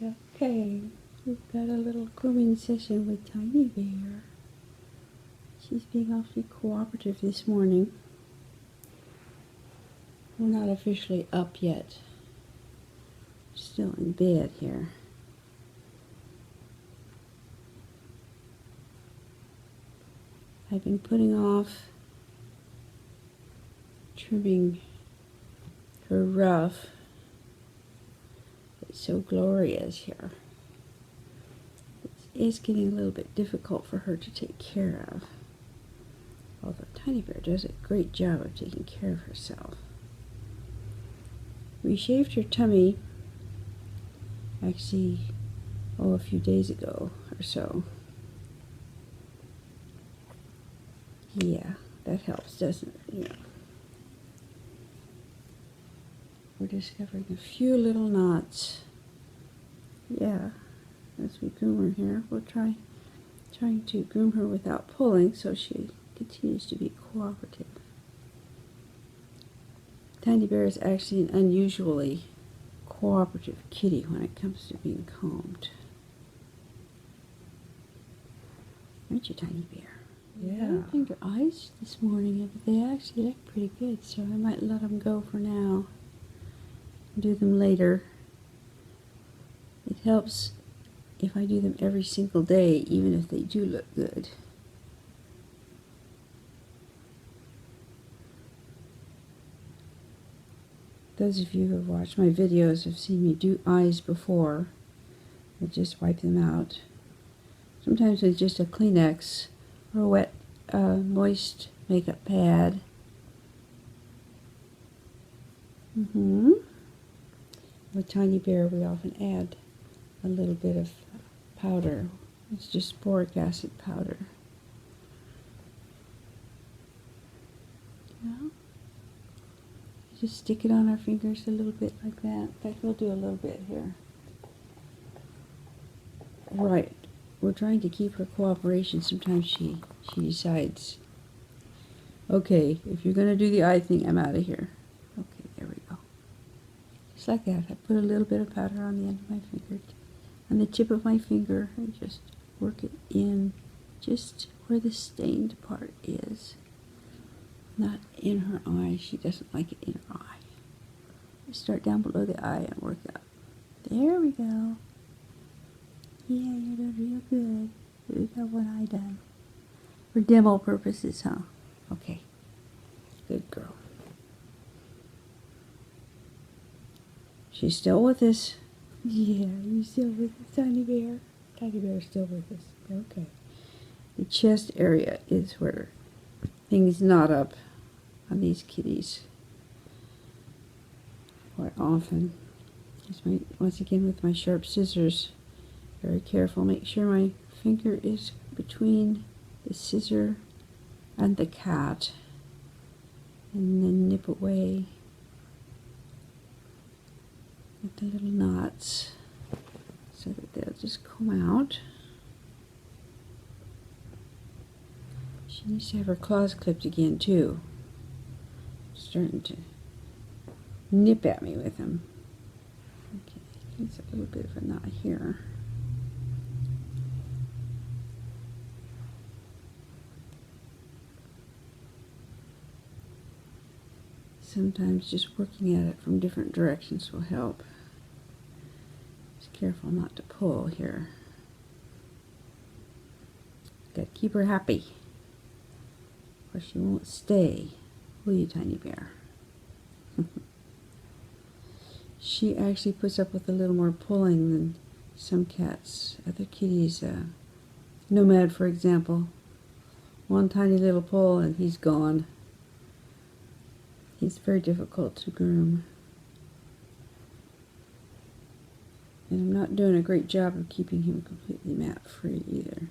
Okay, we've got a little grooming session with Tiny Bear. She's being awfully cooperative this morning. We're not officially up yet. Still in bed here. I've been putting off trimming her ruff. It's so glorious here. It's getting a little bit difficult for her to take care of. Although Tiny Bear does a great job of taking care of herself. We shaved her tummy actually, a few days ago or so. Yeah, that helps, doesn't it? Yeah. We're discovering a few little knots. Yeah, as we groom her here, we're trying to groom her without pulling so she continues to be cooperative. Tiny Bear is actually an unusually cooperative kitty when it comes to being combed. Aren't you, Tiny Bear? Yeah. I think her eyes this morning, but they actually look pretty good, so I might let them go for now. Do them later. It helps if I do them every single day, even if they do look good. Those of you who have watched my videos have seen me do eyes before. I just wipe them out. Sometimes with just a Kleenex or a wet, moist makeup pad. With Tiny Bear, we often add a little bit of powder. It's just boric acid powder. Yeah. Just stick it on our fingers a little bit like that. In fact, we'll do a little bit here. Right. We're trying to keep her cooperation. Sometimes she decides, okay, if you're going to do the eye thing, I'm out of here. Okay, there we go. Just like that. I put a little bit of powder on the end of my finger, on the tip of my finger, and just work it in just where the stained part is. Not in her eye. She doesn't like it in her eye. Just start down below the eye and work up. There we go. Yeah, you're doing real good. We got one eye done. For demo purposes, huh? Okay. Good girl. She's still with us. Yeah, you're still with us, Tiny Bear. Tiny Bear's still with us. Okay. The chest area is where things knot up on these kitties quite often. Once again with my sharp scissors, very careful. Make sure my finger is between the scissor and the cat, and then nip away with the little knots so that they'll just come out. She needs to have her claws clipped again too. Starting to nip at me with them. Okay, there's a little bit of a knot here. Sometimes just working at it from different directions will help. Just careful not to pull here. Got to keep her happy, or she won't stay. Will you, Tiny Bear? She actually puts up with a little more pulling than some cats. Other kitties, Nomad, for example, one tiny little pull and he's gone. He's very difficult to groom. And I'm not doing a great job of keeping him completely mat-free either.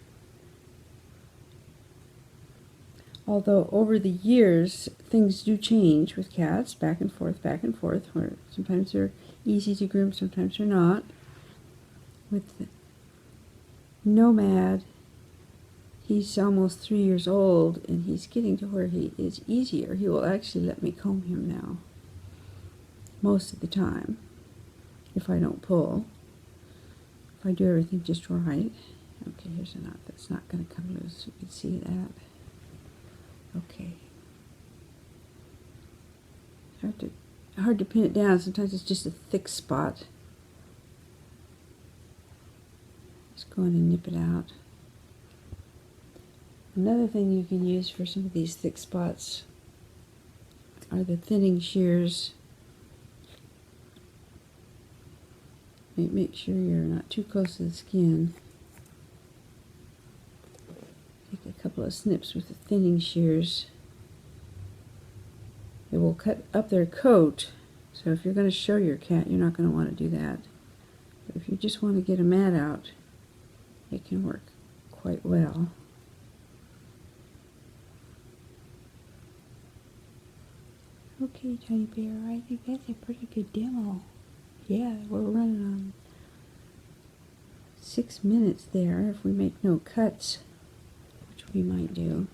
Although over the years, things do change with cats, back and forth, where sometimes they're easy to groom, sometimes they're not. With the Nomad, he's almost 3 years old, and he's getting to where he is easier. He will actually let me comb him now, most of the time, if I don't pull. if I do everything just right. Okay, here's a knot that's not going to come loose. You can see that. Okay. Hard to pin it down. Sometimes it's just a thick spot. Just go in and nip it out. Another thing you can use for some of these thick spots are the thinning shears. Make sure you're not too close to the skin. Take a couple of snips with the thinning shears. It will cut up their coat, so if you're going to show your cat, you're not going to want to do that. But if you just want to get a mat out, it can work quite well. Okay, Teddy Bear, I think that's a pretty good demo. Yeah, we're running on 6 minutes there if we make no cuts, which we might do.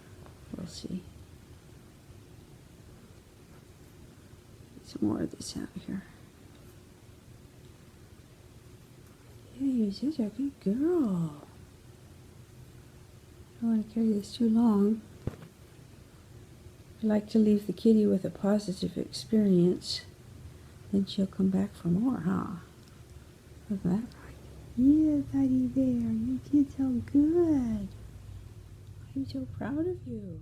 We'll see. Some more of this out here. Yeah, you're such a good girl. I don't want to carry this too long. I like to leave the kitty with a positive experience. Then she'll come back for more, huh? Is that right? Yeah, Teddy Bear, you did so good. I'm so proud of you.